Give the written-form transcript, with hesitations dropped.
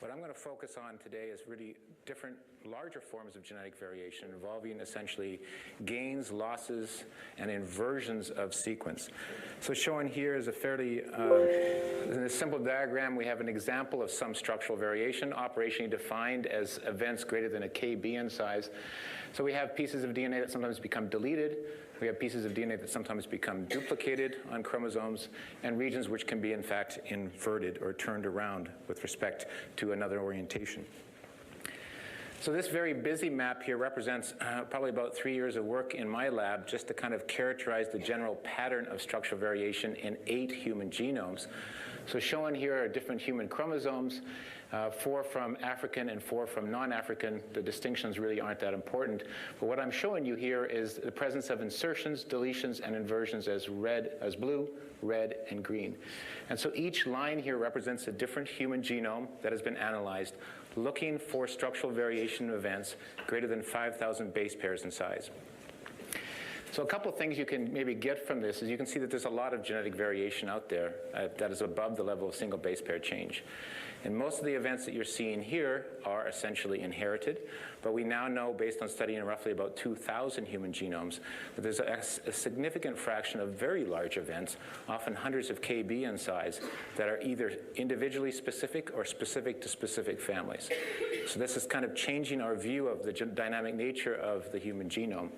What I'm going to focus on today is really different, larger forms of genetic variation involving essentially gains, losses, and inversions of sequence. So shown here is a fairly, in a simple diagram, we have an example of some structural variation, operationally defined as events greater than a kb in size. So we have pieces of DNA that sometimes become deleted. We have pieces of DNA that sometimes become duplicated on chromosomes, and regions which can be, in fact, inverted or turned around with respect to another orientation. So this very busy map here represents probably about 3 years of work in my lab just to kind of characterize the general pattern of structural variation in 8 human genomes. So shown here are different human chromosomes, 4 from African and 4 from non-African. The distinctions really aren't that important. But what I'm showing you here is the presence of insertions, deletions, and inversions as blue, red, and green. And so each line here represents a different human genome that has been analyzed, looking for structural variation events greater than 5,000 base pairs in size. So a couple of things you can maybe get from this is you can see that there's a lot of genetic variation out there that is above the level of single base pair change. And most of the events that you're seeing here are essentially inherited, but we now know, based on studying roughly about 2,000 human genomes, that there's a significant fraction of very large events, often hundreds of kb in size, that are either individually specific or specific to specific families. So this is kind of changing our view of the dynamic nature of the human genome.